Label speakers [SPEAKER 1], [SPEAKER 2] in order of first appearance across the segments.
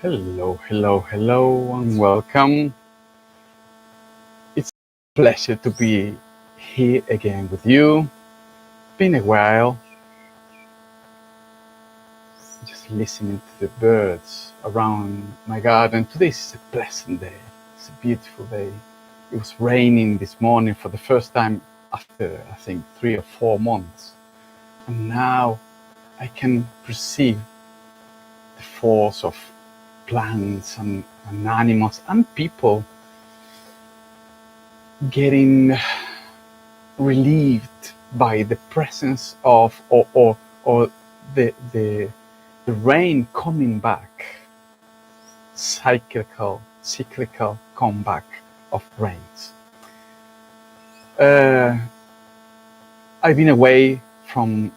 [SPEAKER 1] Hello, hello, hello, and welcome. It's a pleasure to be here again with you. Been a while, just listening to the birds around my garden. Today is a pleasant day. It's a beautiful day. It was raining this morning for the first time after, I think, 3 or 4 months. And now I can perceive the force of plants and animals and people getting relieved by the presence of or the, the the rain coming back, cyclical comeback of rains. uh, I've been away from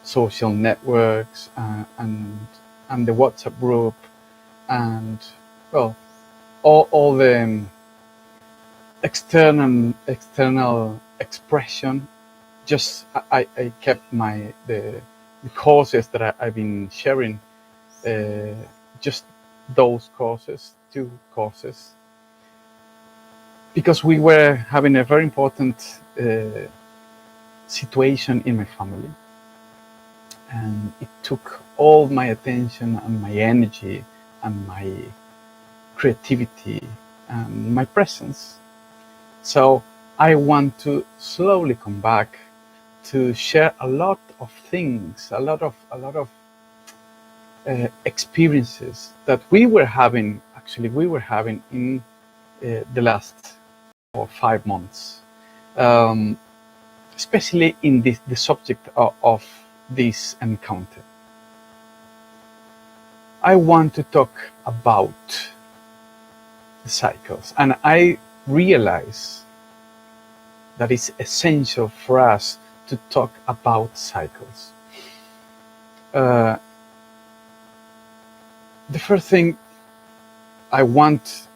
[SPEAKER 1] social networks, and the WhatsApp group, and well, all the external expression. Just I kept the courses that I've been sharing, uh, just those courses, 2 courses, because we were having a very important situation in my family, and it took all my attention and my energy and my creativity and my presence. So I want to slowly come back to share a lot of things, a lot of experiences that we were having in the last 4 or 5 months, um, especially in the subject of this encounter. I want to talk about the cycles, and I realize that it's essential for us to talk about cycles. Uh, the first thing I want,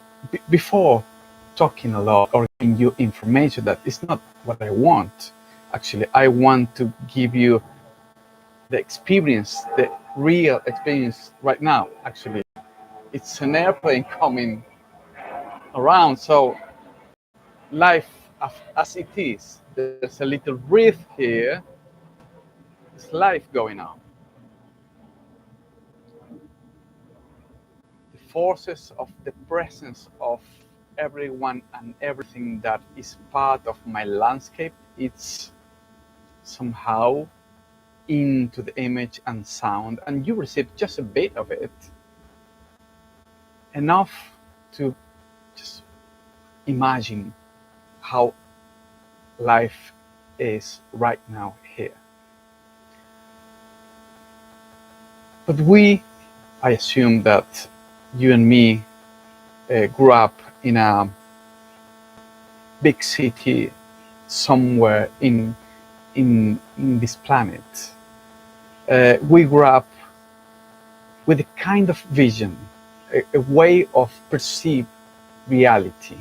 [SPEAKER 1] before talking a lot or giving you information, that is not what I want. Actually, I want to give you the experience, the real experience right now. Actually, it's an airplane coming around, so life as it is. There's a little breath here. There's life going on. The forces of the presence of everyone and everything that is part of my landscape, it's somehow into the image and sound, and you receive just a bit of it, enough to just imagine how life is right now here. But I assume that you and me grew up in a big city somewhere in this planet. We grew up with a kind of vision, a way of perceive reality,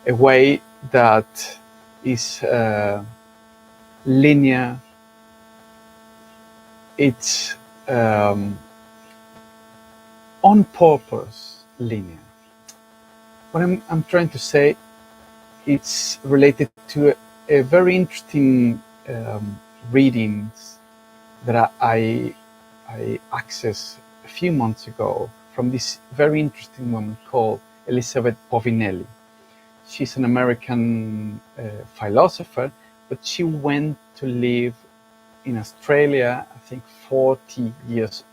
[SPEAKER 1] a way that is linear. It's on purpose linear. What I'm trying to say, it's related to a very interesting readings that I accessed a few months ago from this very interesting woman called Elizabeth Povinelli. She's an American philosopher, but she went to live in Australia, I think 40 years.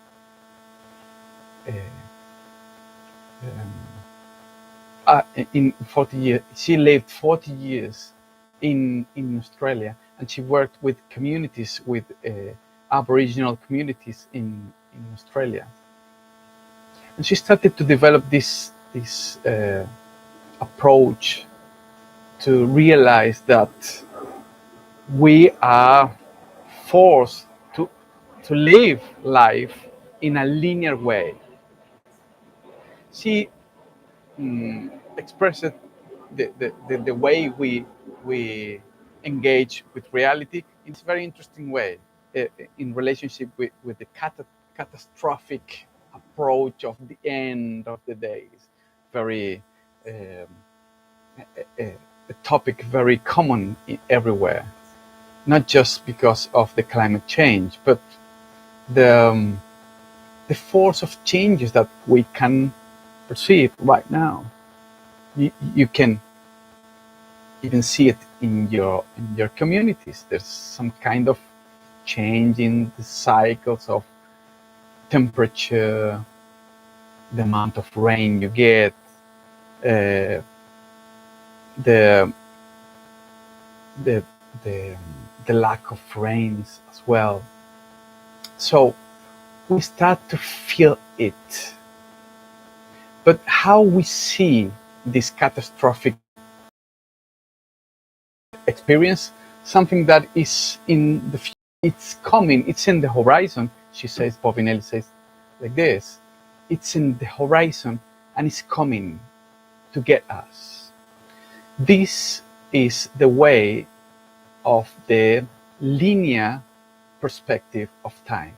[SPEAKER 1] Uh, um, in 40 years, she lived 40 years in Australia, and she worked with communities, with Aboriginal communities in Australia. And she started to develop this approach to realize that we are forced to live life in a linear way. She expressed the way we engage with reality in a very interesting way, in relationship with the catastrophic approach of the end of the days. Very um, a topic very common everywhere, not just because of the climate change, but the the force of changes that we can perceive right now. You can even see it in your communities. There's some kind of change in the cycles of temperature, the amount of rain you get, uh, the the the the lack of rains as well. So we start to feel it. But how we see this catastrophic experience, something that is in the future, it's coming, it's in the horizon, she says, Bovinelli says like this, it's in the horizon and it's coming to get us. This is the way of the linear perspective of time.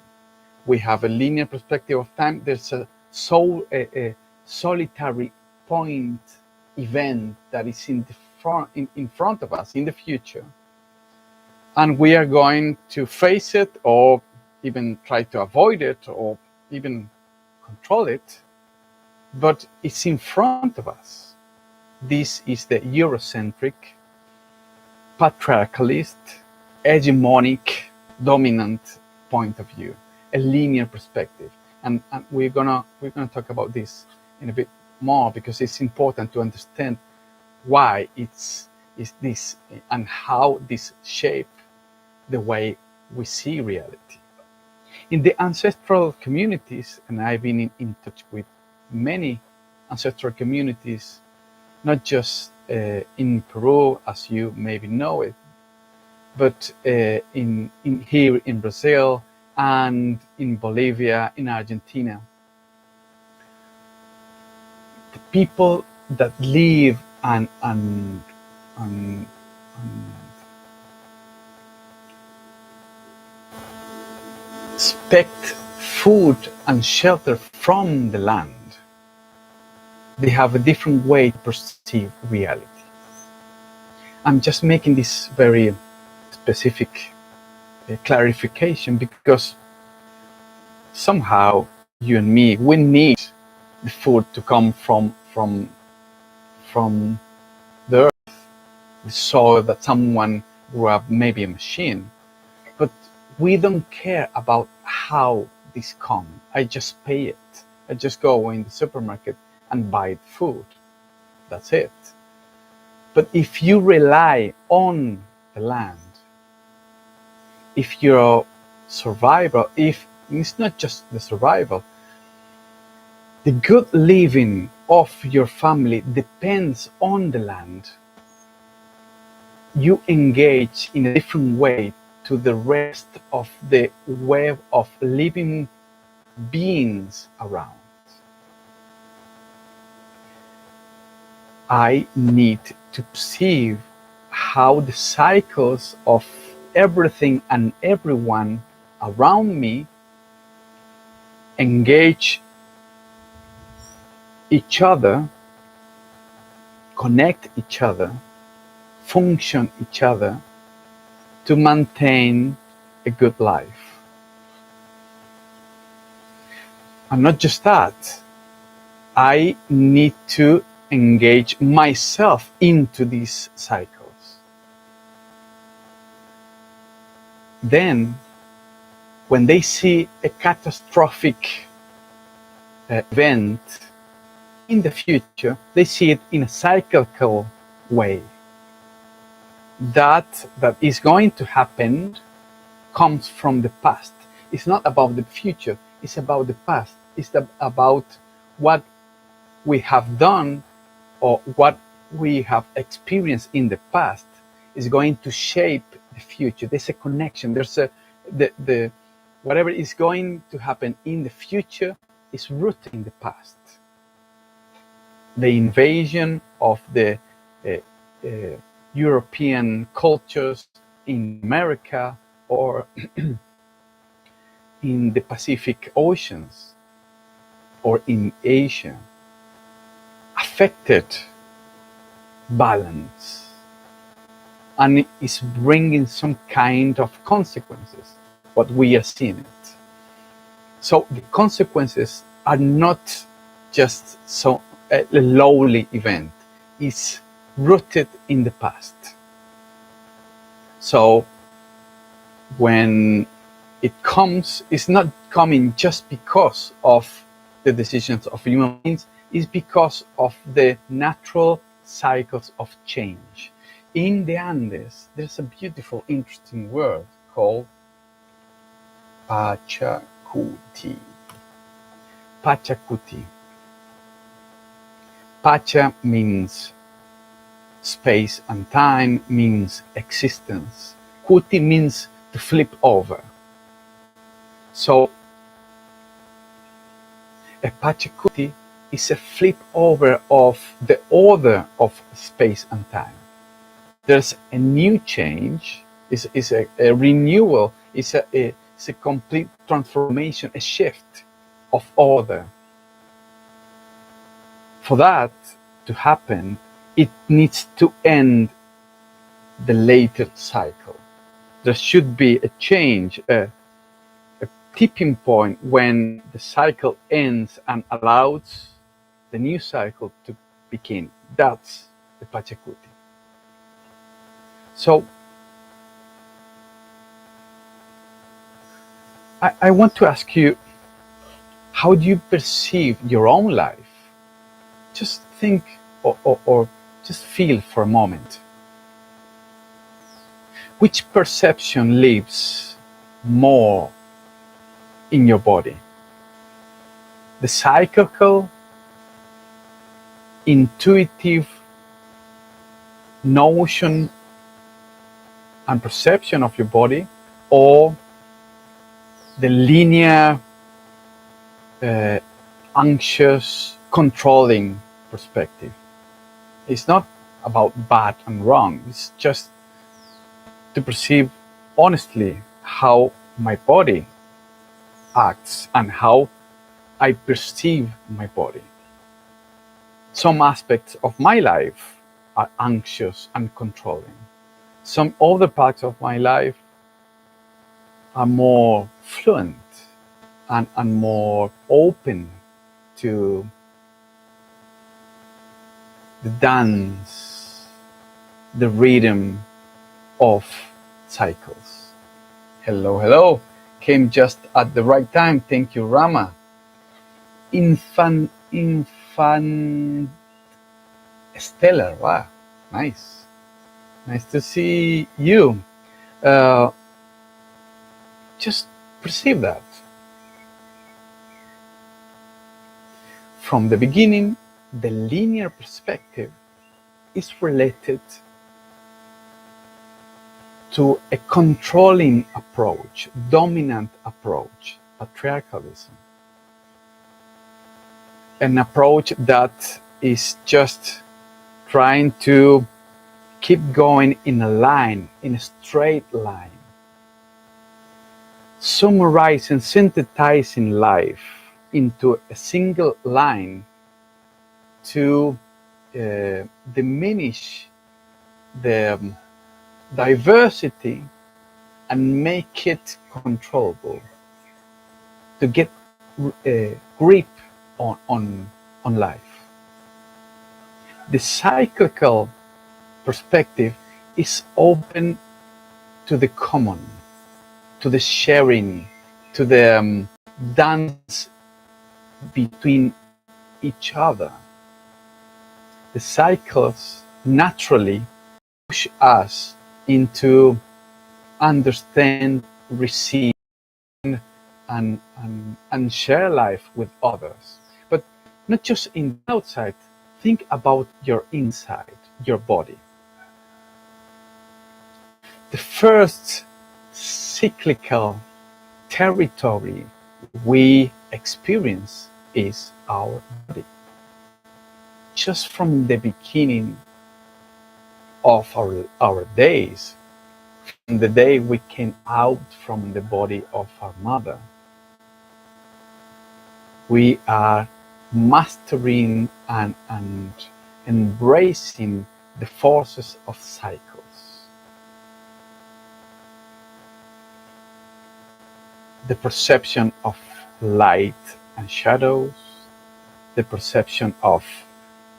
[SPEAKER 1] We have a linear perspective of time. There's a solitary point event that is in front of us in the future, and we are going to face it or even try to avoid it or even control it, but it's in front of us. This is the Eurocentric, patriarchalist, hegemonic, dominant point of view, a linear perspective. And we're gonna talk about this in a bit more, because it's important to understand why is this and how this shape the way we see reality. In the ancestral communities, and I've been in touch with many ancestral communities, not just in Peru, as you maybe know it, but in here in Brazil and in Bolivia, in Argentina. The people that live and expect food and shelter from the land, they have a different way to perceive reality. I'm just making this very specific clarification because somehow you and me, we need the food to come from the earth, the soil that someone grew up, maybe a machine, but we don't care about how this comes. I just pay it. I just go in the supermarket and buy food. That's it. But if you rely on the land, if your survival, if it's not just the survival, the good living of your family depends on the land, you engage in a different way to the rest of the web of living beings around. I need to perceive how the cycles of everything and everyone around me engage each other, connect each other, function each other to maintain a good life. And not just that, I need to engage myself into these cycles. Then, when they see a catastrophic event in the future, they see it in a cyclical way. That is going to happen comes from the past. It's not about the future, it's about the past. It's about what we have done or what we have experienced in the past is going to shape the future. There's a connection. There's the whatever is going to happen in the future is rooted in the past. The invasion of the European cultures in America or in the Pacific Oceans or in Asia affected balance and is bringing some kind of consequences, what we are seeing it. So the consequences are not just so a lowly event, it's rooted in the past. So when it comes, it's not coming just because of the decisions of human beings, it's because of the natural cycles of change. In the Andes, there's a beautiful, interesting word called Pachacuti. Pachacuti. Pacha means space and time, means existence. Kuti means to flip over. So a Pachacuti is a flip over of the order of space and time. There's a new change, is a renewal, it's a complete transformation, a shift of order. For that to happen, it needs to end the later cycle. There should be a change, a tipping point when the cycle ends and allows the new cycle to begin. That's the Pachacuti. So I want to ask you, how do you perceive your own life? Just think or just feel for a moment. Which perception lives more in your body? The cyclical, intuitive notion and perception of your body, or the linear, anxious, controlling perspective? It's not about bad and wrong, it's just to perceive honestly how my body acts and how I perceive my body. Some aspects of my life are anxious and controlling. Some other parts of my life are more fluent and more open to the dance, the rhythm of cycles. Hello, hello. Came just at the right time. Thank you, Rama. Infant Stellar. Wow, nice. Nice to see you. Just perceive that. From the beginning, the linear perspective is related to a controlling approach, dominant approach, patriarchalism. An approach that is just trying to keep going in a line, in a straight line, summarizing, synthesizing life into a single line to diminish the diversity and make it controllable, to get a grip on life. The cyclical perspective is open to the common, to the sharing, to the dance between each other. The cycles naturally push us into understand, receive, and share life with others. But not just in the outside, think about your inside, your body. The first cyclical territory we experience is our body. Just from the beginning of our days, from the day we came out from the body of our mother, We are mastering and embracing the forces of cycles. The perception of light and shadows, the perception of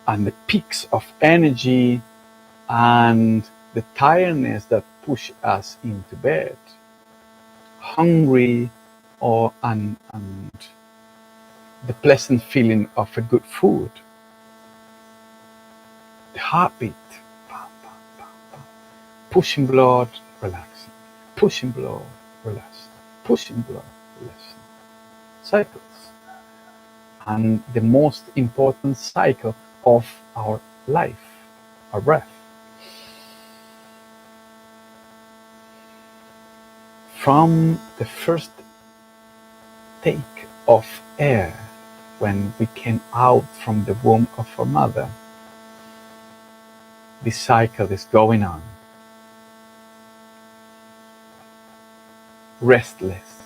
[SPEAKER 1] and the peaks of energy and the tiredness that push us into bed, hungry and the pleasant feeling of a good food, the heartbeat, pam, pam, pam, pam, pushing blood, relaxing, pushing blood, relaxing, pushing blood, relaxing. Cycles. And the most important cycle of our life, our breath. From the first take of air when we came out from the womb of our mother, this cycle is going on. Restless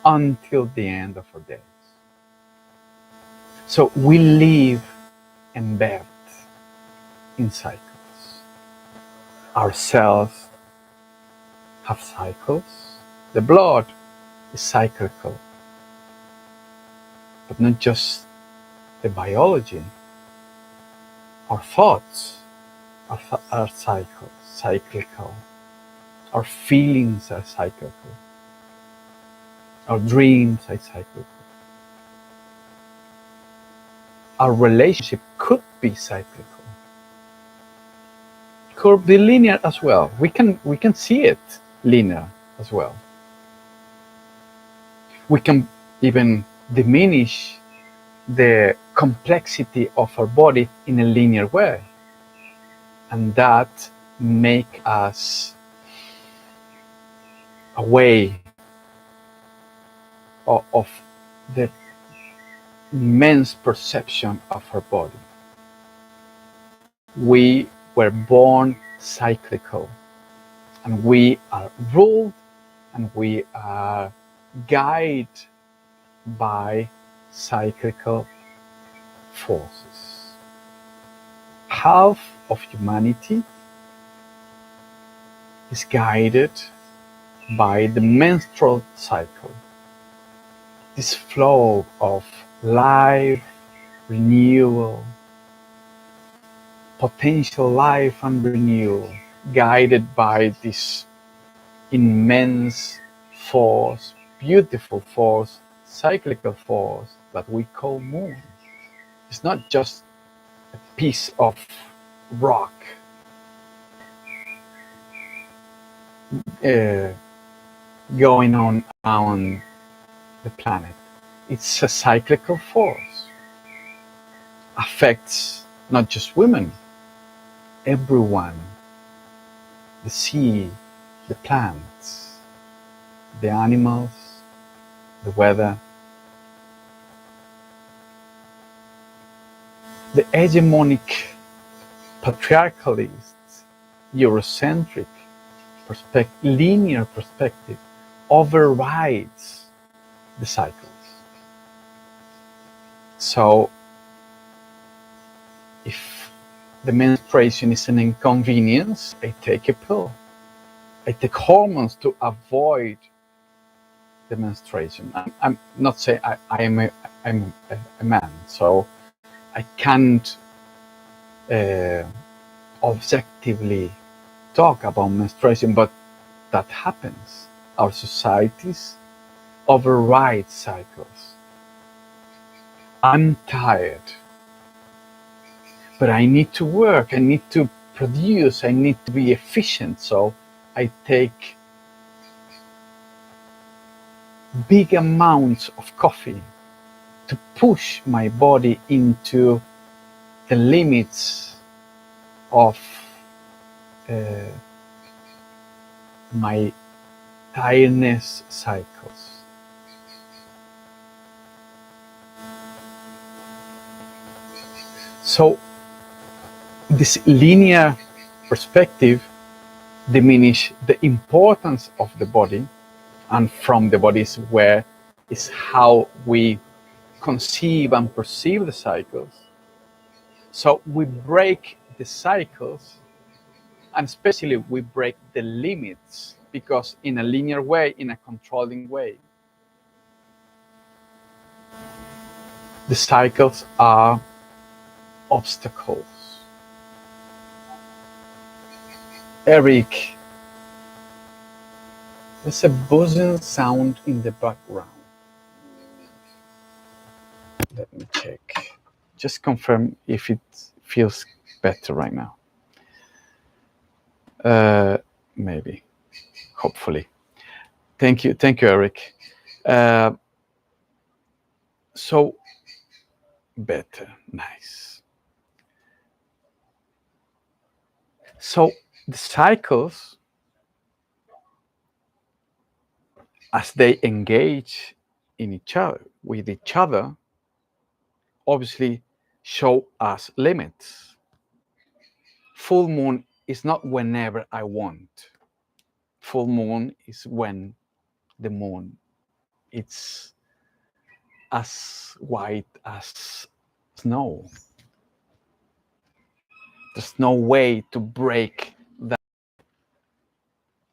[SPEAKER 1] until the end of our days. So we live embedded in cycles. Our cells have cycles. The blood is cyclical, but not just the biology. Our thoughts are cyclical. Our feelings are cyclical. Our dreams are cyclical. Our relationship could be cyclical. Could be linear as well. We can see it linear as well. We can even diminish the complexity of our body in a linear way, and that make us away of the immense perception of our body. We were born cyclical, and we are ruled and we are guided by cyclical forces. Half of humanity is guided by the menstrual cycle, this flow of life, renewal, potential life and renewal, guided by this immense force, beautiful force, cyclical force that we call moon. It's not just a piece of rock going on around the planet. It's a cyclical force. Affects not just women, everyone, the sea, the plants, the animals, the weather. The hegemonic, patriarchalist, Eurocentric linear perspective overrides the cycles. So if the menstruation is an inconvenience, I take a pill. I take hormones to avoid the menstruation. I'm not saying I'm a man, so I can't objectively talk about menstruation, but that happens. Our societies override cycles. I'm tired, but I need to work, I need to produce, I need to be efficient, so I take big amounts of coffee to push my body into the limits of my tiredness cycles. So this linear perspective diminish the importance of the body, and from the body is how we conceive and perceive the cycles. So we break the cycles, and especially we break the limits, because in a linear way, in a controlling way, the cycles are obstacles. Eric, there's a buzzing sound in the background. Let me check. Just confirm if it feels better right now. Maybe, hopefully. Thank you, Eric. So better, nice. So the cycles, as they engage in each other with each other, obviously show us limits. Full moon is not whenever I want. Full moon is when the moon it's as white as snow. There's no way to break that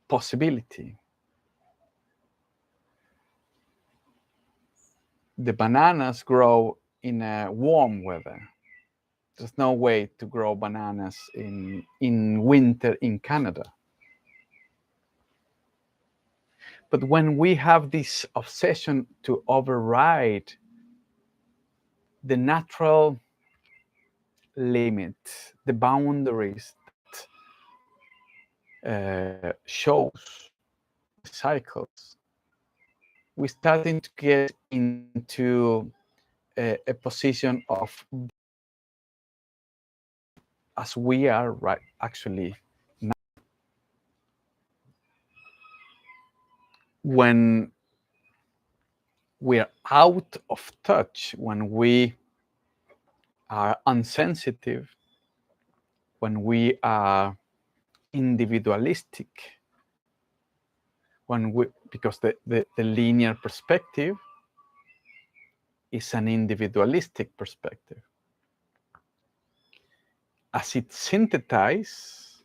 [SPEAKER 1] possibility. The bananas grow in a warm weather. There's no way to grow bananas in winter in Canada. But when we have this obsession to override the natural limit, the boundaries that shows cycles, we're starting to get into a position of, as we are right actually now, when we're out of touch, when we are insensitive, when we are individualistic, because the linear perspective is an individualistic perspective. As it synthesizes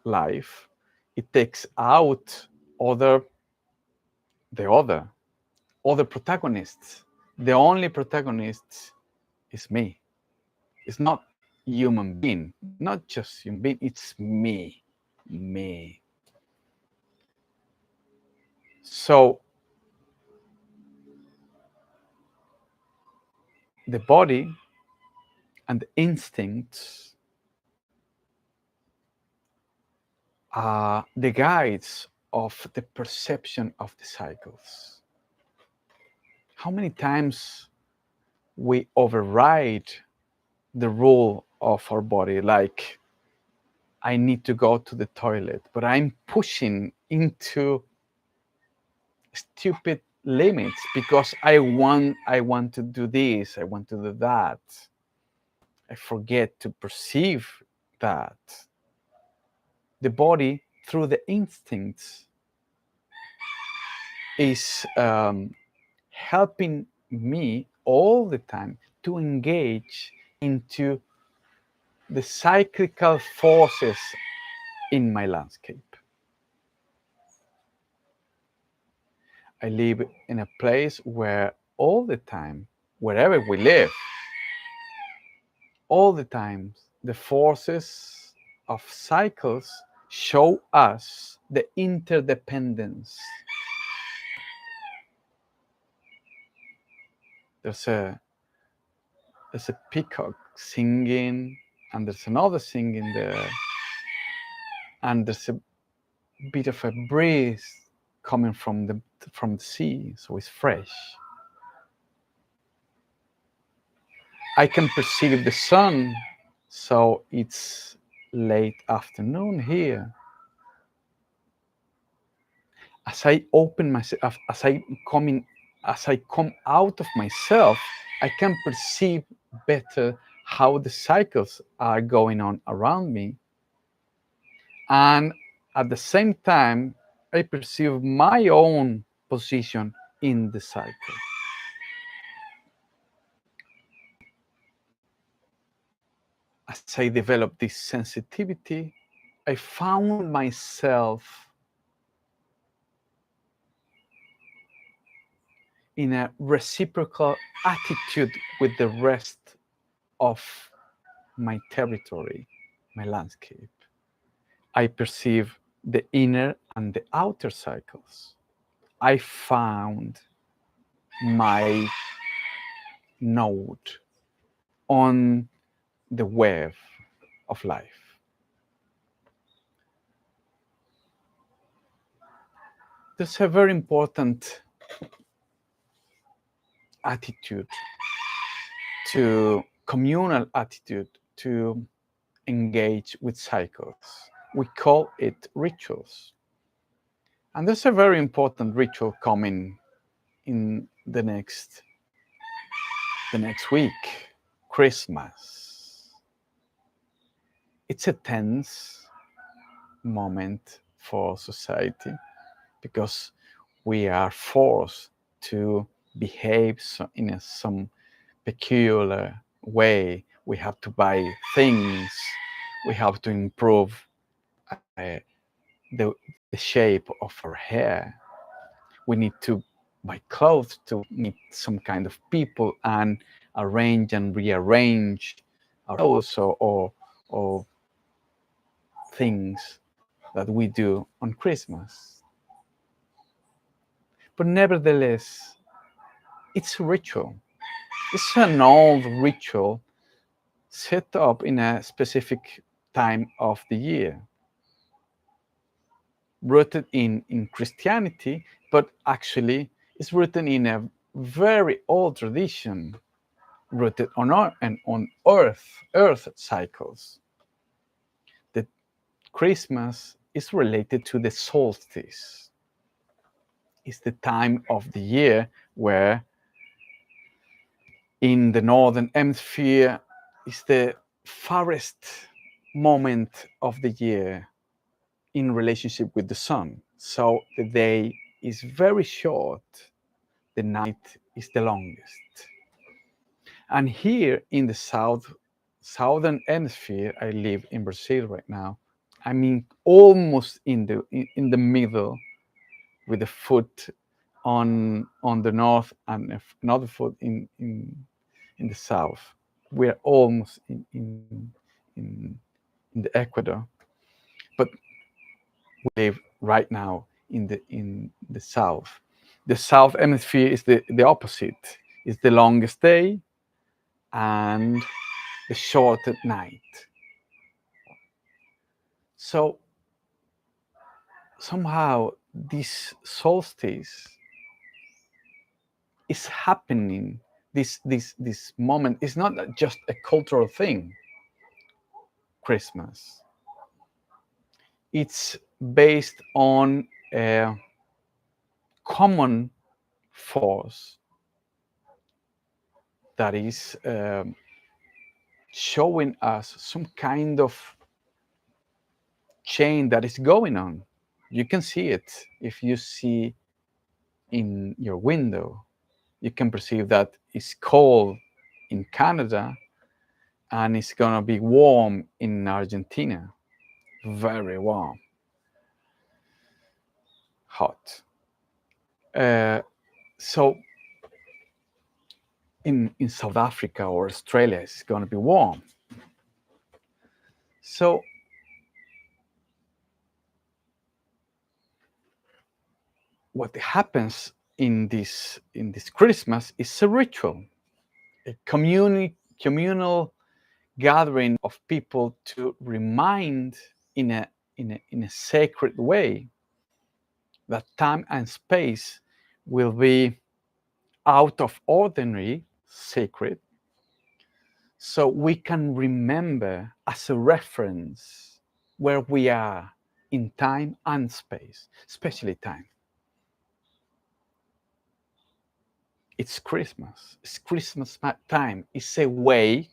[SPEAKER 1] life, it takes out other protagonists. The only protagonist is me. It's not human being, not just human being, it's me. So the body and the instincts are the guides of the perception of the cycles. How many times we override the rule of our body, like I need to go to the toilet, but I'm pushing into stupid limits because I want to do this, I want to do that. I forget to perceive that. The body, through the instincts, is helping me all the time to engage into the cyclical forces in my landscape. I live in a place where all the time, wherever we live, all the time, the forces of cycles show us the interdependence. There's a peacock singing, and there's another singing there, and there's a bit of a breeze coming from the sea, so it's fresh. I can perceive the sun, so it's late afternoon here. As I open myself, as I come out of myself, I can perceive better how the cycles are going on around me. And at the same time, I perceive my own position in the cycle. as I developed this sensitivity, I found myself in a reciprocal attitude with the rest of my territory, my landscape. I perceive the inner and the outer cycles. I found my node on the web of life. There's a very important attitude communal attitude to engage with cycles. We call it rituals. And there's a very important ritual coming in the next week, Christmas. It's a tense moment for society because we are forced to behave in some peculiar way. We have to buy things. We have to improve the shape of our hair. We need to buy clothes to meet some kind of people and arrange and rearrange our clothes or things that we do on Christmas. But nevertheless, it's a ritual. It's an old ritual set up in a specific time of the year, rooted in Christianity, but actually it's rooted in a very old tradition, rooted on earth cycles. The Christmas is related to the solstice. It's the time of the year where in the northern hemisphere is the farthest moment of the year in relationship with the sun. So the day is very short, the night is the longest. And here in the southern hemisphere, I live in Brazil right now. I mean, almost in the middle, with a foot on the north and another foot in the south. We're almost in the equator, but we live right now in the south. The south hemisphere is the opposite. It's the longest day and the shorter night. So somehow this solstice is happening. This moment is not just a cultural thing. Christmas. It's based on a common force that is showing us some kind of chain that is going on. You can see it if you see in your window. You can perceive that it's cold in Canada and it's gonna be warm in Argentina. Very warm. Hot. So in South Africa or Australia, it's going to be warm. So what happens in this Christmas is a ritual, a communal gathering of people to remind in a sacred way that time and space will be out of ordinary, sacred, so we can remember as a reference where we are in time and space, especially time. It's Christmas. It's Christmas time. It's a way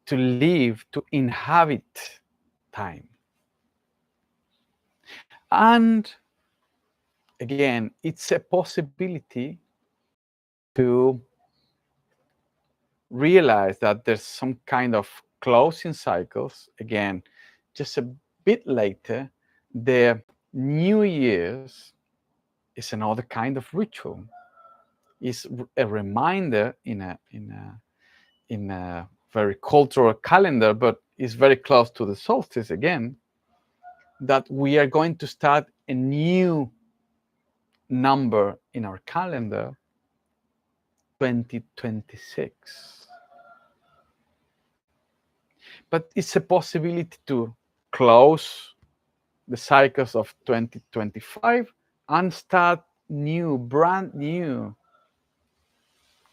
[SPEAKER 1] to live, to inhabit time. And again, it's a possibility to realize that there's some kind of closing cycles, again, just a bit later, the New Year's is another kind of ritual. It's a reminder in a very cultural calendar, but it's very close to the solstice again, that we are going to start a new number in our calendar, 2026. But it's a possibility to close the cycles of 2025 and start new, brand new,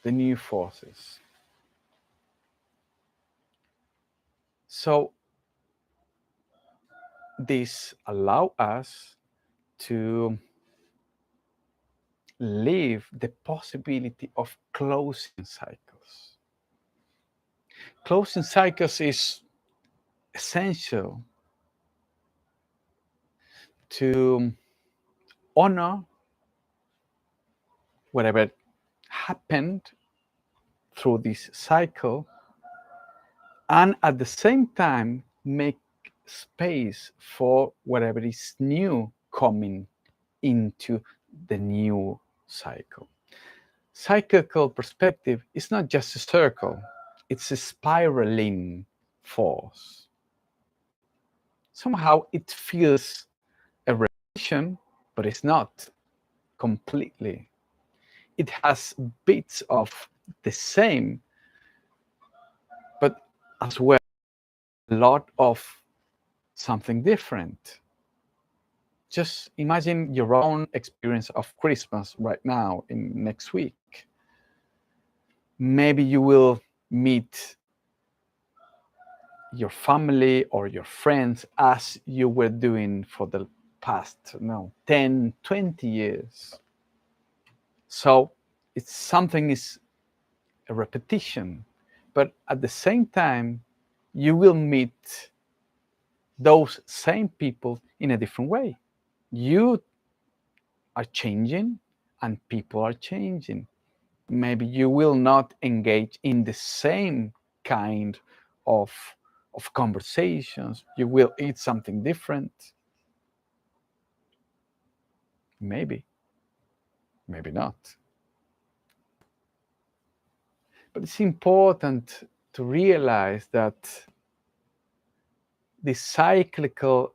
[SPEAKER 1] the new forces. So this allow us to live the possibility of closing cycles. Closing cycles is essential to honor whatever happened through this cycle, and at the same time make space for whatever is new coming into the new cycle. Cyclical perspective is not just a circle, it's a spiraling force. Somehow it feels a repetition, but it's not completely. It has bits of the same, but as well a lot of something different. Just imagine your own experience of Christmas right now in next week. Maybe you will meet your family or your friends as you were doing for the past 10, 20 years. So it's something is a repetition, but at the same time, you will meet those same people in a different way. You are changing and people are changing. Maybe you will not engage in the same kind of conversations. You will eat something different. Maybe not. But it's important to realize that the cyclical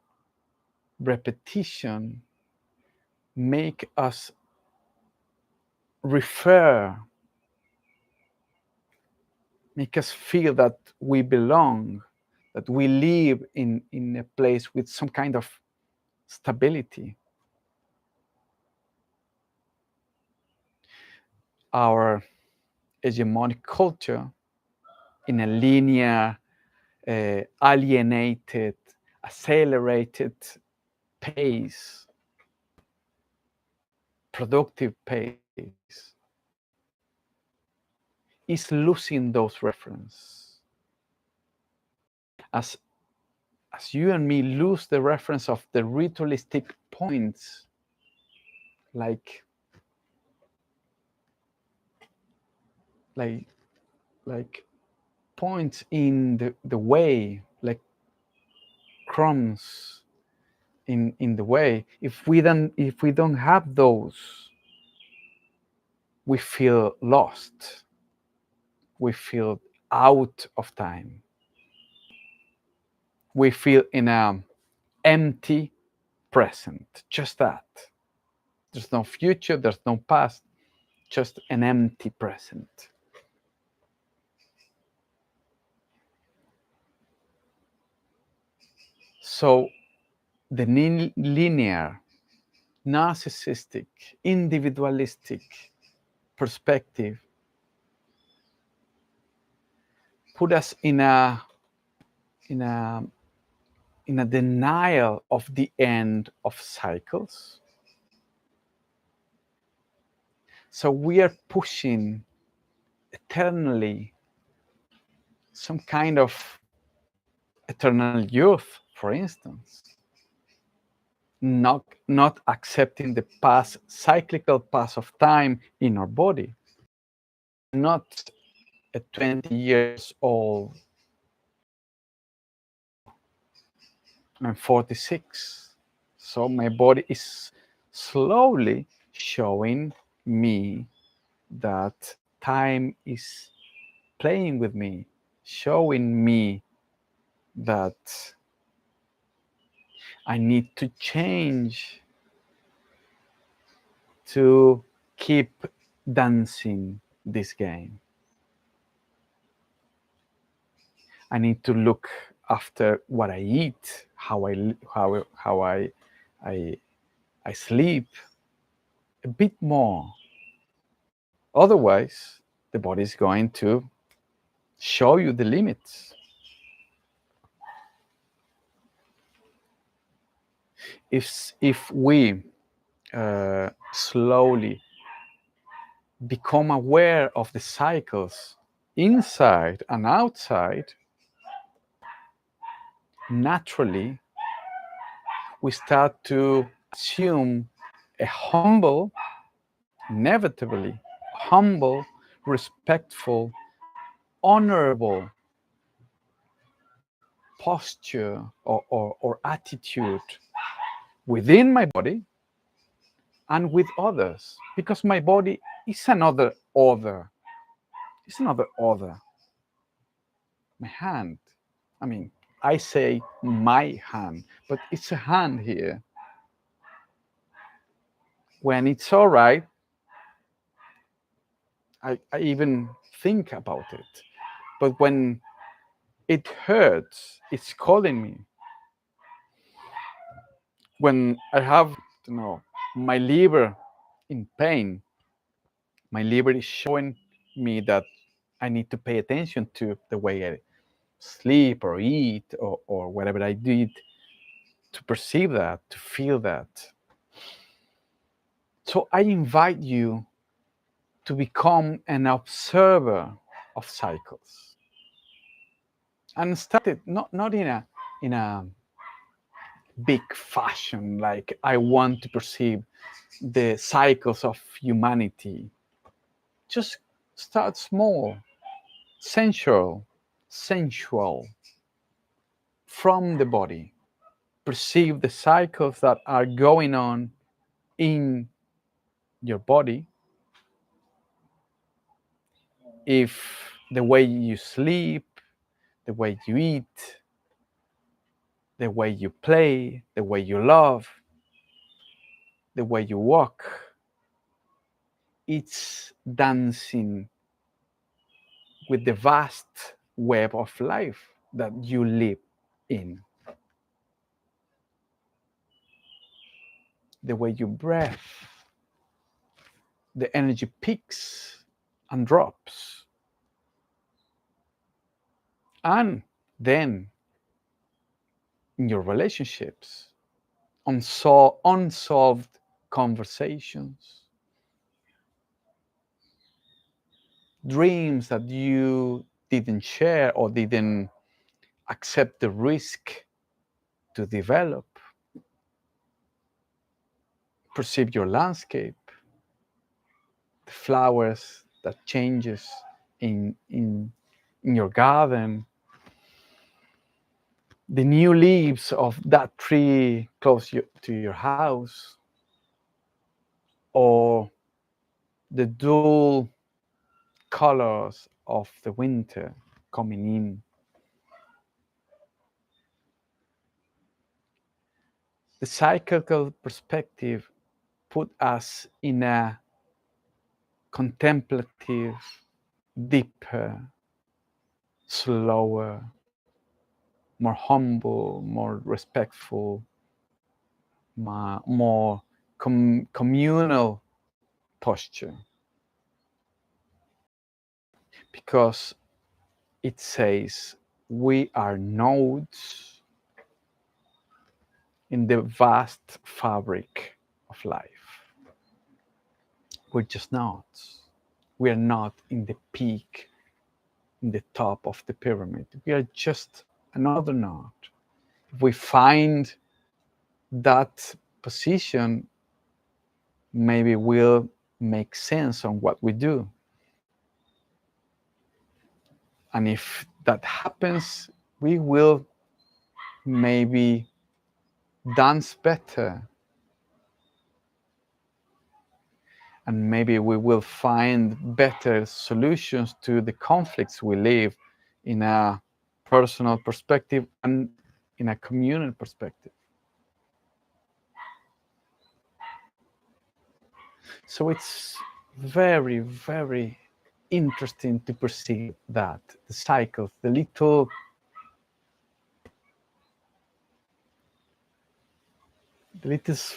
[SPEAKER 1] repetition make us make us feel that we belong, that we live in a place with some kind of stability. Our hegemonic culture, in a linear, alienated, accelerated pace, productive pace, is losing those references. As you and me lose the reference of the ritualistic points, like points in the way, like crumbs in the way. If we don't have those, we feel lost. We feel out of time. We feel in an empty present, just that. There's no future, there's no past, just an empty present. So the linear, narcissistic, individualistic perspective put us in a denial of the end of cycles. So we are pushing eternally some kind of eternal youth, for instance, not accepting the cyclical pass of time in our body, not a 20 years old I'm 46. So my body is slowly showing me that time is playing with me, showing me that I need to change to keep dancing this game. I need to look after what I eat, how I sleep a bit more. Otherwise, the body is going to show you the limits. If we slowly become aware of the cycles inside and outside, naturally we start to assume a humble, inevitably humble, respectful, honorable posture or attitude within my body and with others, because my body is another other. It's another other. My hand. I mean, I say my hand, but it's a hand here. When it's all right, I even think about it. But when it hurts, it's calling me. When I have, my liver in pain, my liver is showing me that I need to pay attention to the way I sleep or eat or whatever I did to perceive that, to feel that. So I invite you to become an observer of cycles and start it not in a big fashion like I want to perceive the cycles of humanity. Just start small, sensual from the body. Perceive the cycles that are going on in your body. If the way you sleep, the way you eat, the way you play, the way you love, the way you walk, it's dancing with the vast web of life that you live in. The way you breathe, the energy peaks and drops. And then in your relationships, unsolved conversations, dreams that you didn't share or didn't accept the risk to develop. Perceive your landscape, the flowers that changes in your garden, the new leaves of that tree close to your house, or the dull colors of the winter coming in. The cyclical perspective put us in a contemplative, deeper, slower, more humble, more respectful, more communal posture, because it says we are nodes in the vast fabric of life. We're just nodes. We are not in the peak, in the top of the pyramid. We are just another node. If we find that position, maybe we'll make sense on what we do. And if that happens, we will maybe dance better, and maybe we will find better solutions to the conflicts we live in a personal perspective and in a communal perspective. So it's very, very interesting to perceive that the cycles, the little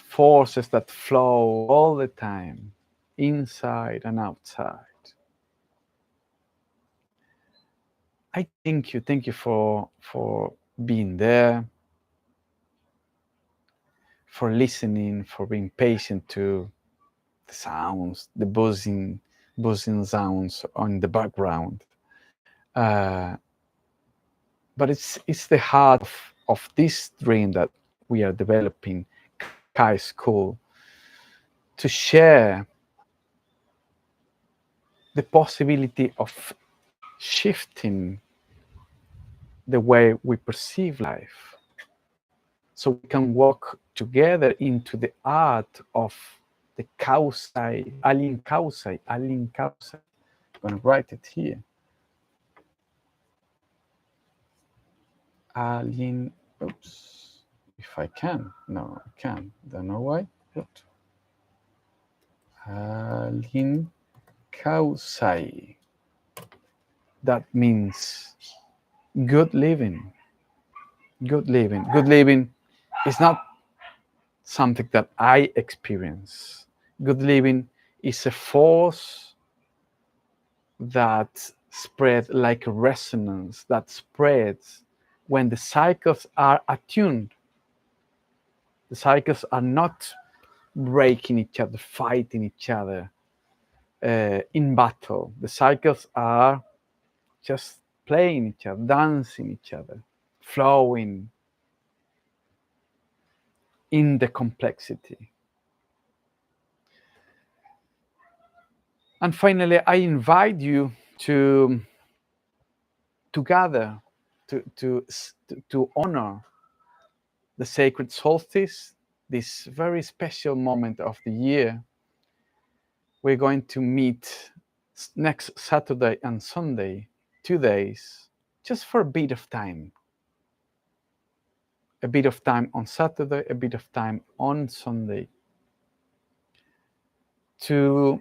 [SPEAKER 1] forces that flow all the time, inside and outside. I thank you for being there, for listening, for being patient to the sounds, the buzzing sounds on the background. But it's the heart of this dream that we are developing, Kai School, to share the possibility of shifting the way we perceive life, so we can walk together into the art of the causai, alien causai. I'm going to write it here. Alien, oops, if I can. No, I can't. Don't know why. Alien causai. That means good living. Good living. Good living is not something that I experience. Good living is a force that spreads like a resonance, that spreads when the cycles are attuned. The cycles are not breaking each other, fighting each other in battle. The cycles are just playing each other, dancing each other, flowing in the complexity. And finally, I invite you to gather, to honor the sacred solstice, this very special moment of the year. We're going to meet next Saturday and Sunday, 2 days, just for a bit of time. A bit of time on Saturday, a bit of time on Sunday, to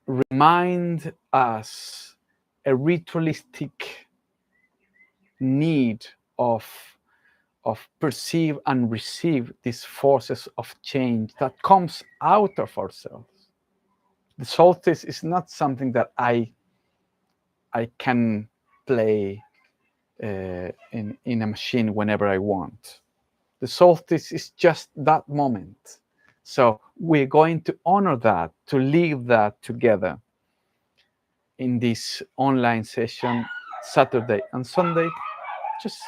[SPEAKER 1] remind us a ritualistic need of perceive and receive these forces of change that comes out of ourselves. The solstice is not something that I can play in a machine whenever I want. The solstice is just that moment. So we're going to honor that, to live that together in this online session, Saturday and Sunday. Just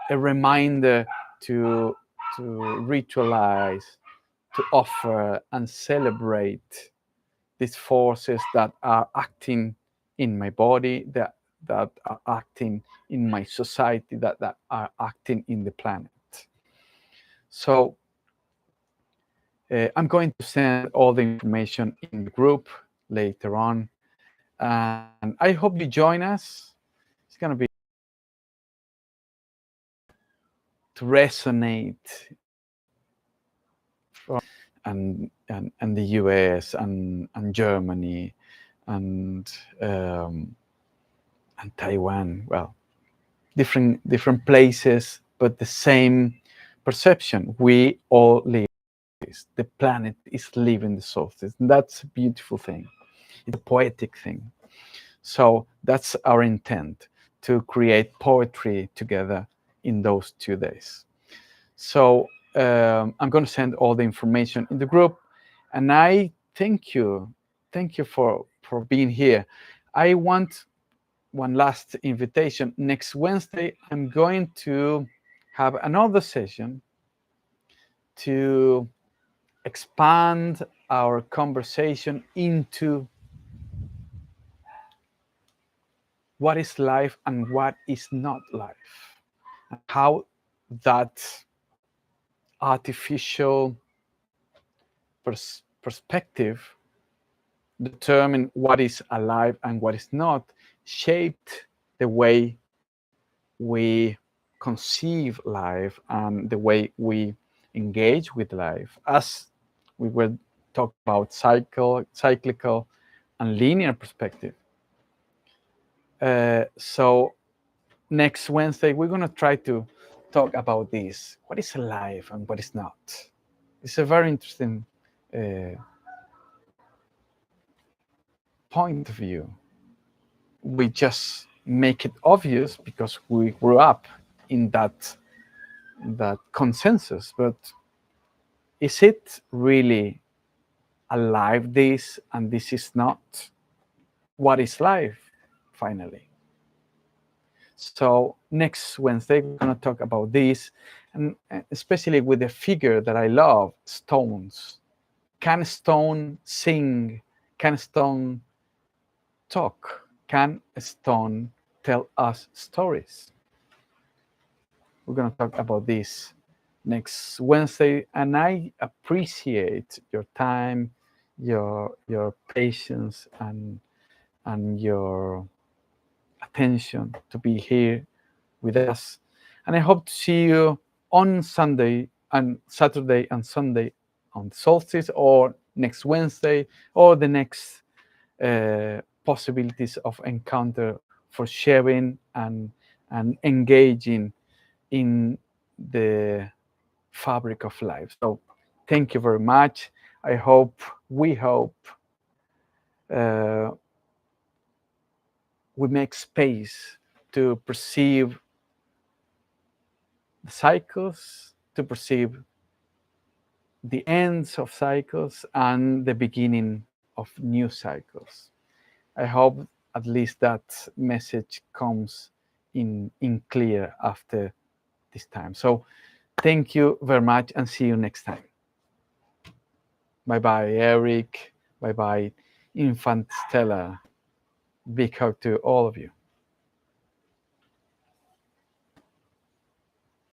[SPEAKER 1] a reminder to ritualize, to offer and celebrate these forces that are acting in my body, that are acting in my society, that are acting in the planet. So I'm going to send all the information in the group later on, and I hope you join us. It's going to be to resonate from and the US and Germany and Taiwan. Well, different places, but the same perception. We all live this. The planet is living the solstice. And that's a beautiful thing. It's a poetic thing. So that's our intent, to create poetry together in those 2 days. So I'm going to send all the information in the group, and I thank you for being here. I want one last invitation. Next Wednesday, I'm going to have another session to expand our conversation into what is life and what is not life, and how that artificial perspective determine what is alive and what is not, shaped the way we conceive life and the way we engage with life. As we were talking about cyclical, and linear perspective. So next Wednesday, we're going to try to talk about this. What is alive and what is not? It's a very interesting point of view. We just make it obvious because we grew up in that consensus. But is it really alive, this, and this is not? What is life, finally? So next Wednesday, we're going to talk about this, and especially with the figure that I love, stones. Can stone sing? Can stone talk? Can stone tell us stories? We're going to talk about this next Wednesday, and I appreciate your time, your patience, and your attention to be here with us. And I hope to see you on Sunday and Saturday and Sunday on solstice, or next Wednesday, or the next possibilities of encounter for sharing and engaging in the fabric of life. So thank you very much. We hope we make space to perceive the cycles, to perceive the ends of cycles and the beginning of new cycles. I hope at least that message comes in clear after this time. So thank you very much and see you next time. Bye-bye, Eric. Bye-bye, Infant Stella. Big hug to all of you.